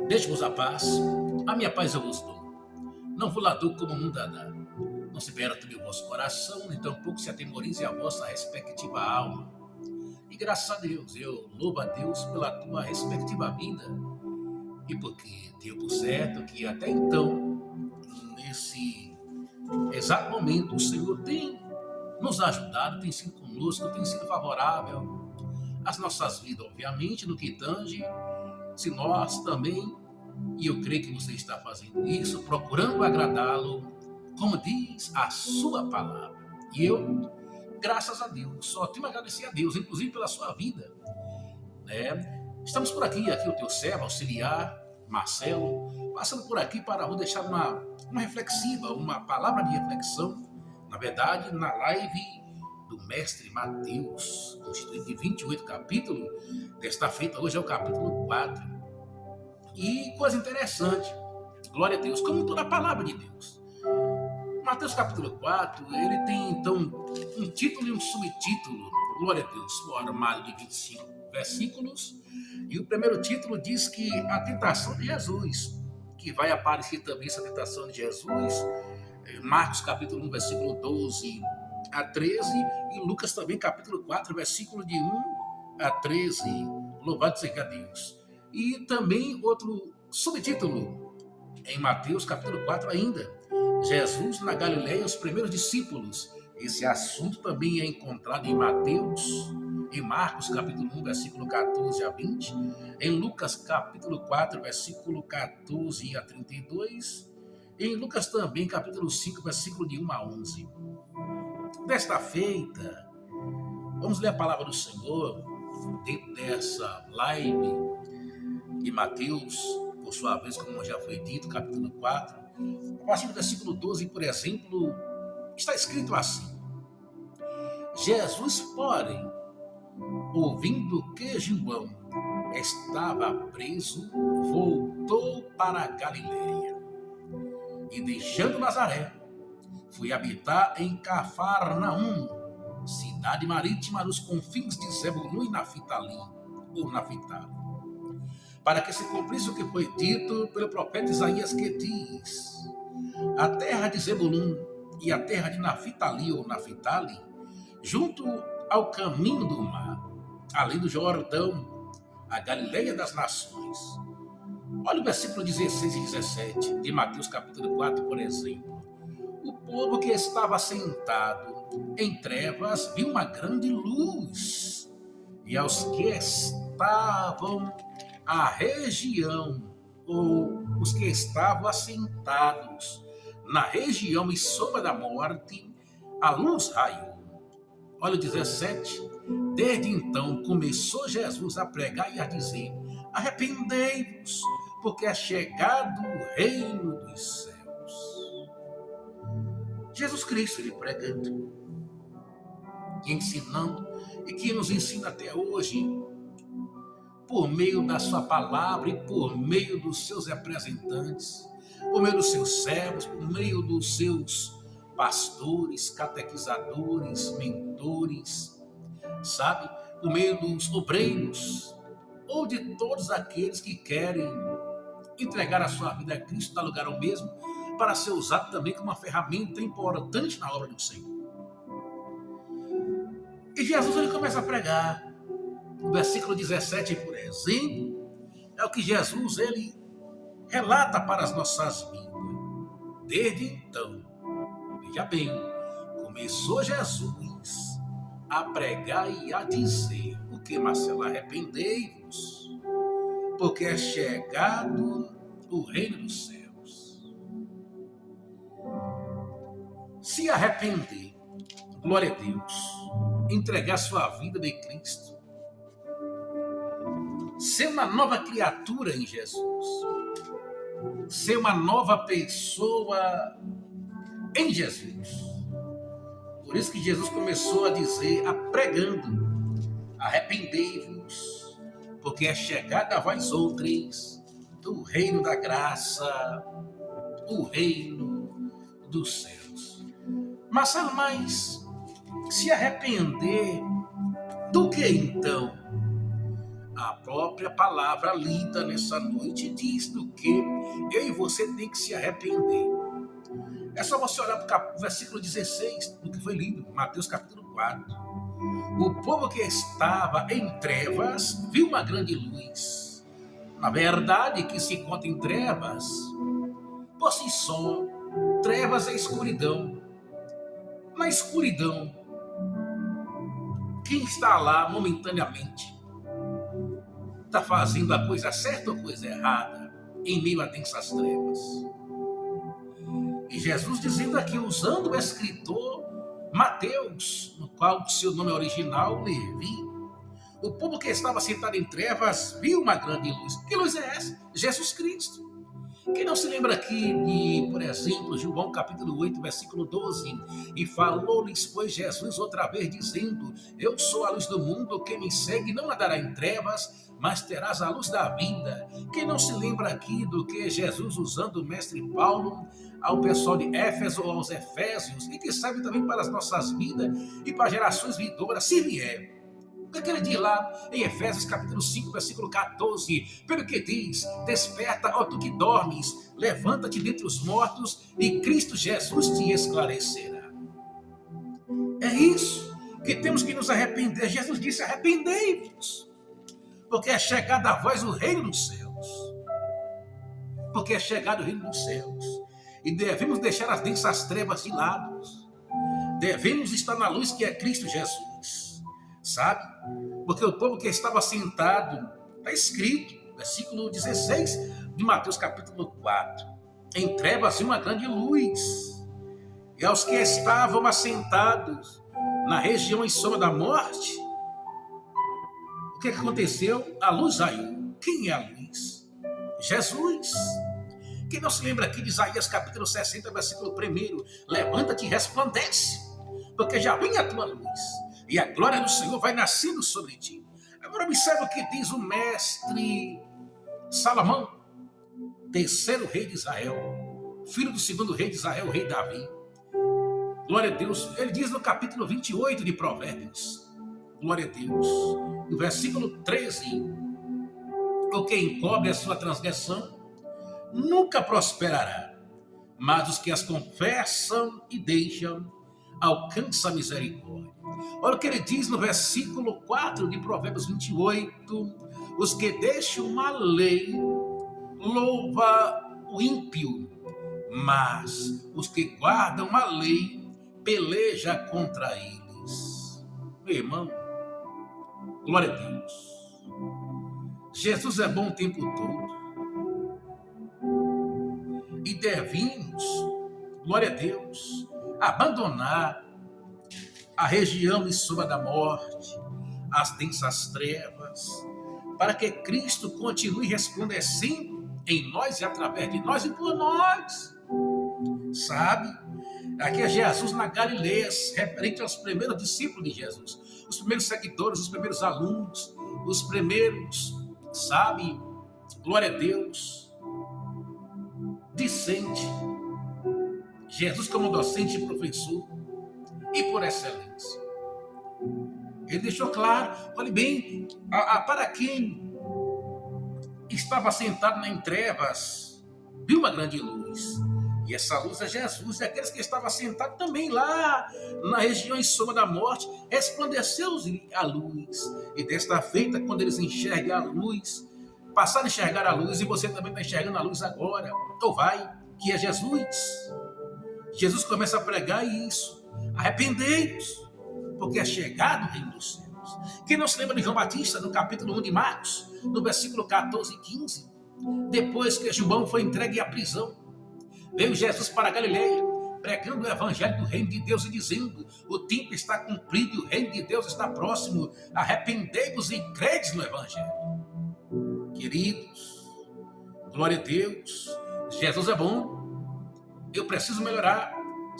Deixe-vos a paz, a minha paz eu vos dou. Não vos lá dou como o mundo a dá. Não se perturbe o vosso coração, nem tampouco se atemorize a vossa respectiva alma. E graças a Deus, eu louvo a Deus pela tua respectiva vida. E porque deu por certo que até então, nesse exato momento, o Senhor tem nos ajudado, tem sido conosco, tem sido favorável às nossas vidas, obviamente, no que tange, se nós também, e eu creio que você está fazendo isso, procurando agradá-lo, como diz a sua palavra. E eu, graças a Deus, só tenho a agradecer a Deus, inclusive pela sua vida, né? Estamos por aqui o teu servo, auxiliar, Marcelo, passando por aqui para vou deixar uma reflexiva, uma palavra de reflexão, na verdade, na live do mestre Mateus, constituído de 28 capítulos, desta feita hoje é o capítulo 4. E coisa interessante, glória a Deus, como toda a palavra de Deus. Mateus capítulo 4, ele tem então um título e um subtítulo, glória a Deus, formado de 25 versículos, e o primeiro título diz que a tentação de Jesus, que vai aparecer também essa tentação de Jesus, Marcos capítulo 1, versículo 12 a 13, e Lucas também capítulo 4, versículo de 1 a 13, louvado seja Deus. E também outro subtítulo, em Mateus capítulo 4 ainda, Jesus na Galileia, os primeiros discípulos. Esse assunto também é encontrado em Mateus, em Marcos capítulo 1, versículo 14 a 20, em Lucas capítulo 4, versículo 14 a 32, em Lucas também capítulo 5, versículo de 1 a 11. Desta feita, vamos ler a palavra do Senhor dentro dessa live de Mateus, por sua vez, como já foi dito, capítulo 4, a partir do versículo 12, por exemplo, está escrito assim: Jesus, porém, ouvindo que João estava preso, voltou para a Galileia e, deixando Nazaré, foi habitar em Cafarnaum, cidade marítima nos confins de Zebulun e Naftali, para que se cumprisse o que foi dito pelo profeta Isaías, que diz: a terra de Zebulun e a terra de Naftali ou Naftali, junto ao caminho do mar, além do Jordão, a Galileia das nações. Olha o versículo 16 e 17 de Mateus capítulo 4, por exemplo. O povo que estava sentado em trevas viu uma grande luz, e aos que estavam à região, ou os que estavam assentados na região e sombra da morte, a luz raiou. Olha o 17. Desde então começou Jesus a pregar e a dizer: arrependei-vos, porque é chegado o reino dos céus. Jesus Cristo, ele pregando, ensinando, e que nos ensina até hoje, por meio da sua palavra e por meio dos seus representantes, por meio dos seus servos, por meio dos seus pastores, catequizadores, mentores, sabe? Por meio dos obreiros, ou de todos aqueles que querem entregar a sua vida a Cristo, dar lugar ao mesmo, para ser usado também como uma ferramenta importante na obra do Senhor. E Jesus, ele começa a pregar. O versículo 17, por exemplo, é o que Jesus, ele relata para as nossas vidas. Desde então, veja bem, começou Jesus a pregar e a dizer: o que, Marcelo? Arrependei-vos, porque é chegado o reino dos céus. Se arrepender, glória a Deus, entregar sua vida de Cristo, ser uma nova criatura em Jesus, ser uma nova pessoa em Jesus. Por isso que Jesus começou a dizer, pregando: arrependei-vos, porque é chegada a vós outros do reino da graça, o reino dos céus. Marcelo, mas se arrepender do que então? A própria palavra lida nessa noite diz do que eu e você tem que se arrepender. É só você olhar para o versículo 16 do que foi lido, Mateus capítulo 4. O povo que estava em trevas viu uma grande luz. Na verdade, que se encontra em trevas, por si só, trevas é escuridão. Na escuridão, quem está lá momentaneamente está fazendo a coisa certa ou a coisa errada em meio a densas trevas. E Jesus dizendo aqui, usando o escritor Mateus, no qual o seu nome original, Levi, o povo que estava sentado em trevas viu uma grande luz. Que luz é essa? Jesus Cristo. Quem não se lembra aqui de, por exemplo, João capítulo 8, versículo 12, e falou-lhes, pois, Jesus outra vez, dizendo, eu sou a luz do mundo, quem me segue não andará em trevas, mas terás a luz da vida. Quem não se lembra aqui do que Jesus, usando o mestre Paulo, ao pessoal de Éfeso, aos Efésios, e que serve também para as nossas vidas e para gerações vindouras, se vier. O que ele diz lá em Efésios capítulo 5, versículo 14? Pelo que diz, desperta, ó tu que dormes, levanta-te dentre os mortos e Cristo Jesus te esclarecerá. É isso que temos que nos arrepender. Jesus disse, arrependei-vos, porque é chegado a vós o reino dos céus. Porque é chegado o reino dos céus. E devemos deixar as densas trevas de lado. Devemos estar na luz que é Cristo Jesus. Sabe? Porque o povo que estava sentado, está escrito, versículo 16 de Mateus capítulo 4, em trevas uma grande luz, e aos que estavam assentados na região em sombra da morte, o que aconteceu? A luz saiu. Quem é a luz? Jesus. Quem não se lembra aqui de Isaías capítulo 60, versículo 1, levanta-te e resplandece, porque já vem a tua luz, e a glória do Senhor vai nascendo sobre ti. Agora observa o que diz o mestre Salomão, terceiro rei de Israel, filho do segundo rei de Israel, o rei Davi. Glória a Deus. Ele diz no capítulo 28 de Provérbios, glória a Deus, no versículo 13, o que encobre a sua transgressão nunca prosperará, mas os que as confessam e deixam alcança a misericórdia. Olha o que ele diz no versículo 4 de Provérbios 28, os que deixam a lei louva o ímpio, mas os que guardam a lei peleja contra eles. Meu irmão, glória a Deus. Jesus é bom o tempo todo. E devemos, glória a Deus, abandonar a região em sombra da morte, as densas trevas, para que Cristo continue resplandecendo em nós e através de nós e por nós. Sabe? Aqui é Jesus na Galileia, referente aos primeiros discípulos de Jesus, os primeiros seguidores, os primeiros alunos, os primeiros, sabe? Glória a Deus. Discente. Jesus como docente e professor, e por excelência. Ele deixou claro, olhe bem, para quem estava sentado em trevas, viu uma grande luz. E essa luz é Jesus, e aqueles que estavam sentados também lá, na região em sombra da morte, resplandeceu-lhes a luz. E desta feita, quando eles enxergam a luz, passaram a enxergar a luz, e você também está enxergando a luz agora, ou vai, que é Jesus. Jesus começa a pregar isso. Arrependei-vos, porque é chegado o reino dos céus. Quem não se lembra de João Batista, no capítulo 1 de Marcos, no versículo 14 e 15, depois que João foi entregue à prisão, veio Jesus para a Galileia, pregando o evangelho do reino de Deus e dizendo, o tempo está cumprido e o reino de Deus está próximo, arrependei-vos e credes no evangelho. Queridos, glória a Deus, Jesus é bom, eu preciso melhorar,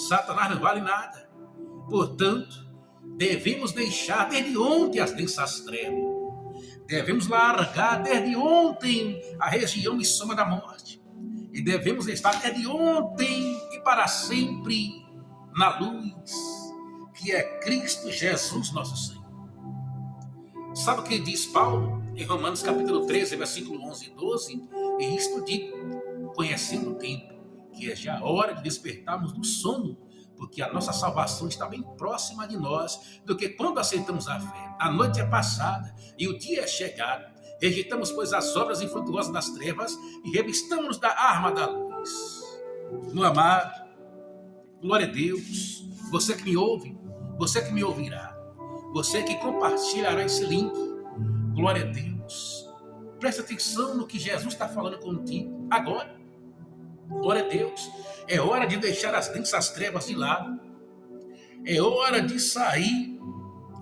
Satanás não vale nada. Portanto, devemos deixar desde ontem as densas trevas. Devemos largar desde ontem a região e sombra da morte. E devemos estar desde ontem e para sempre na luz, que é Cristo Jesus nosso Senhor. Sabe o que diz Paulo Em Romanos capítulo 13, versículo 11 e 12, e isto digo, conhecendo o tempo, que é já a hora de despertarmos do sono, porque a nossa salvação está bem próxima de nós do que quando aceitamos a fé. A noite é passada e o dia é chegado. Rejeitamos, pois, as obras infrutuosas das trevas e revistamos-nos da arma da luz. Meu amado, glória a Deus, você que me ouve, você que me ouvirá, você que compartilhará esse link, glória a Deus. Presta atenção no que Jesus está falando contigo agora. Glória a Deus. É hora de deixar as densas trevas de lado. É hora de sair,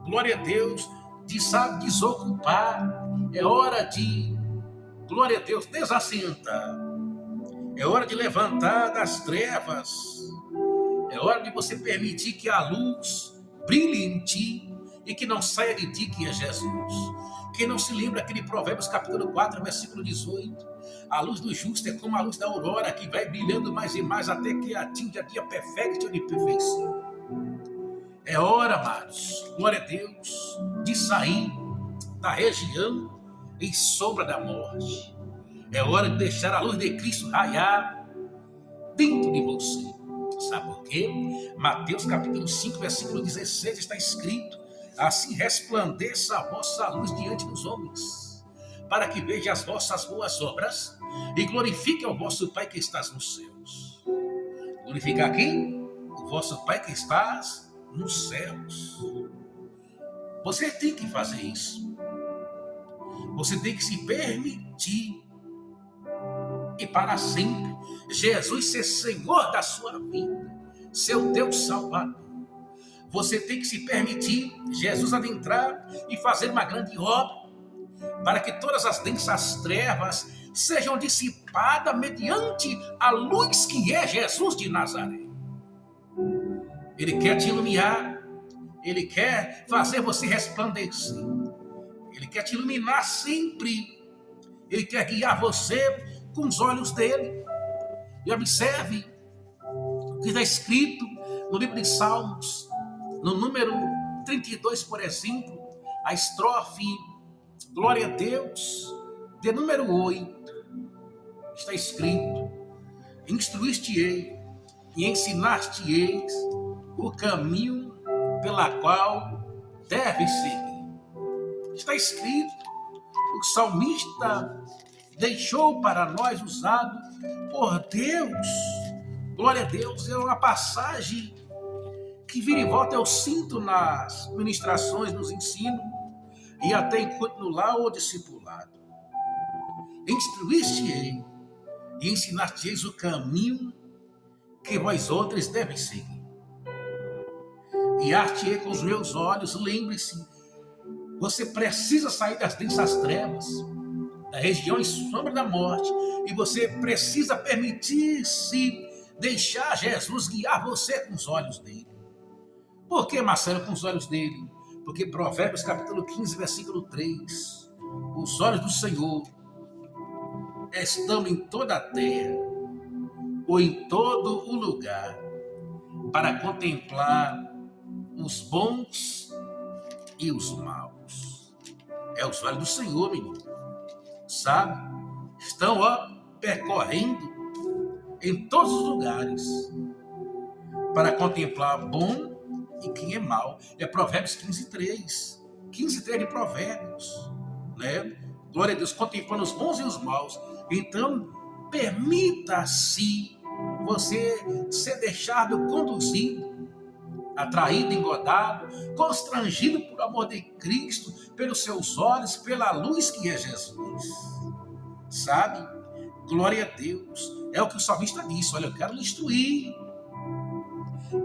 glória a Deus, de sabe, desocupar. É hora de, glória a Deus, desassentar. É hora de levantar das trevas. É hora de você permitir que a luz brilhe em ti e que não saia de ti, que é Jesus. Quem não se lembra aquele Provérbios capítulo 4, versículo 18? A luz do justo é como a luz da aurora, que vai brilhando mais e mais até que atinja a dia perfeito de perfeição. É hora, amados, glória a Deus, de sair da região em sombra da morte. É hora de deixar a luz de Cristo raiar dentro de você. Sabe por quê? Mateus capítulo 5, versículo 16 está escrito: assim resplandeça a vossa luz diante dos homens, para que vejam as vossas boas obras e glorifiquem o vosso Pai que estás nos céus. Glorificar quem? O vosso Pai que estás nos céus. Você tem que fazer isso. Você tem que se permitir e para sempre Jesus ser Senhor da sua vida, seu Deus Salvador. Você tem que se permitir Jesus adentrar e fazer uma grande obra para que todas as densas trevas sejam dissipadas mediante a luz que é Jesus de Nazaré. Ele quer te iluminar, Ele quer fazer você resplandecer, Ele quer te iluminar sempre, Ele quer guiar você com os olhos dele. E observe o que está escrito no livro de Salmos, no número 32, por exemplo, a estrofe, glória a Deus, de número 8, está escrito: instruíste-ei e ensinar-te-eis o caminho pela qual deves seguir. Está escrito, o salmista deixou para nós, usado por Deus. Glória a Deus, é uma passagem que vira e volta eu sinto nas ministrações, nos ensinos, e até enquanto no lar ou discipulado. Instruíste-ei e ensinar-te-eis o caminho que vós outros devem seguir. Guiar-te-ei com os meus olhos. Lembre-se, você precisa sair das densas trevas, da região em sombra da morte, e você precisa permitir-se deixar Jesus guiar você com os olhos dele. Por que, Marcelo, com os olhos dele? Porque Provérbios capítulo 15, versículo 3, os olhos do Senhor estão em toda a terra, ou em todo o lugar, para contemplar os bons e os maus. É os olhos do Senhor, menino. Sabe? Estão, percorrendo em todos os lugares para contemplar bom e quem é mau. É Provérbios 15, 3. 15, 3 de Provérbios, né? Glória a Deus, contemplando os bons e os maus. Então, permita-se você ser deixado conduzido, atraído, engodado, constrangido por amor de Cristo, pelos seus olhos, pela luz que é Jesus. Sabe? Glória a Deus. É o que o salmista disse: olha, eu quero lhe instruir,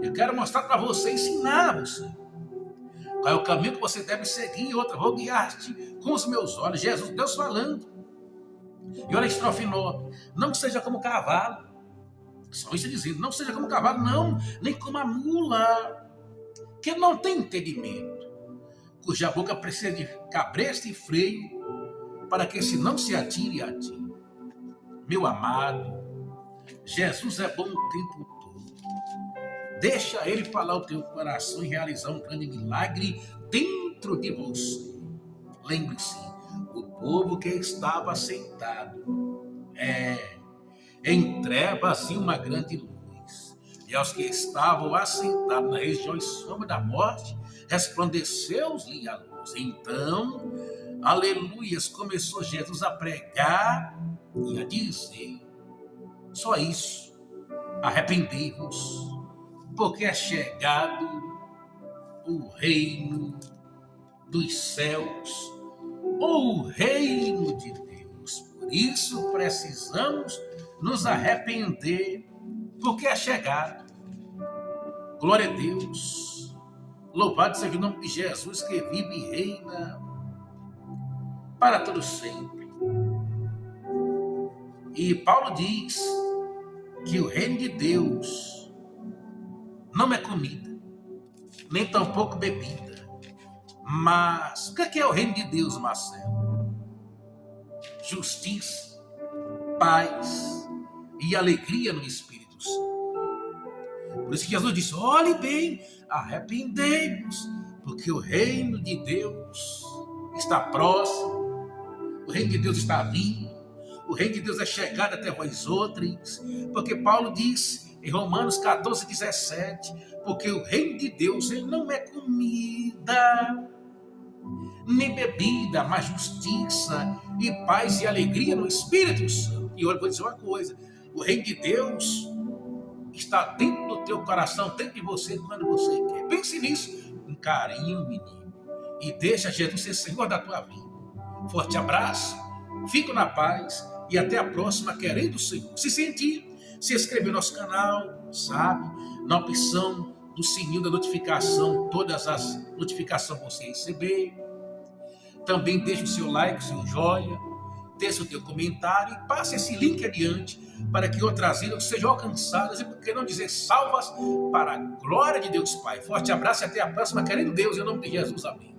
eu quero mostrar para você, ensinar você qual é o caminho que você deve seguir. Outra, vou guiar-te com os meus olhos. Jesus, Deus falando. E olha a estrofe 9: não seja como cavalo. O salmista dizendo: não seja como cavalo, não, nem como a mula, que não tem entendimento, cuja boca precisa de cabresto e freio, para que esse não se atire a ti. Meu amado, Jesus é bom o tempo todo. Deixa ele falar o teu coração e realizar um grande milagre dentro de você. Lembre-se, o povo que estava sentado em trevas e uma grande luz. E aos que estavam assentados na região e sombra da morte, resplandeceu-lhe a luz. Então, aleluias, começou Jesus a pregar e a dizer: só isso, arrependei-vos, porque é chegado o reino dos céus, ou o reino de Deus. Por isso precisamos nos arrepender, porque é chegado. Glória a Deus. Louvado seja o nome de Jesus, que vive e reina para todo sempre. E Paulo diz que o reino de Deus não é comida, nem tampouco bebida. Mas o que é o reino de Deus, Marcelo? Justiça, paz e alegria no Espírito Santo. Por isso que Jesus disse: olhe bem, arrependei-vos, porque o reino de Deus está próximo, o reino de Deus está vindo, o reino de Deus é chegado até vós outros, porque Paulo disse em Romanos 14:17, porque o reino de Deus ele não é comida, nem bebida, mas justiça e paz e alegria no Espírito Santo. E olha, vou dizer uma coisa: o reino de Deus está dentro do teu coração, dentro de você, quando você quer. Pense nisso com carinho, menino, e deixa Jesus ser Senhor da tua vida. Forte abraço, fico na paz e até a próxima, querendo o Senhor. Se sentir, se inscrever no nosso canal, sabe? Na opção do sininho da notificação, todas as notificações você receber. Também deixe o seu like, o seu joinha, deixe o teu comentário e passe esse link adiante para que outras vidas sejam alcançadas e, por que não dizer, salvas para a glória de Deus Pai. Forte abraço e até a próxima, querendo Deus, em nome de Jesus. Amém.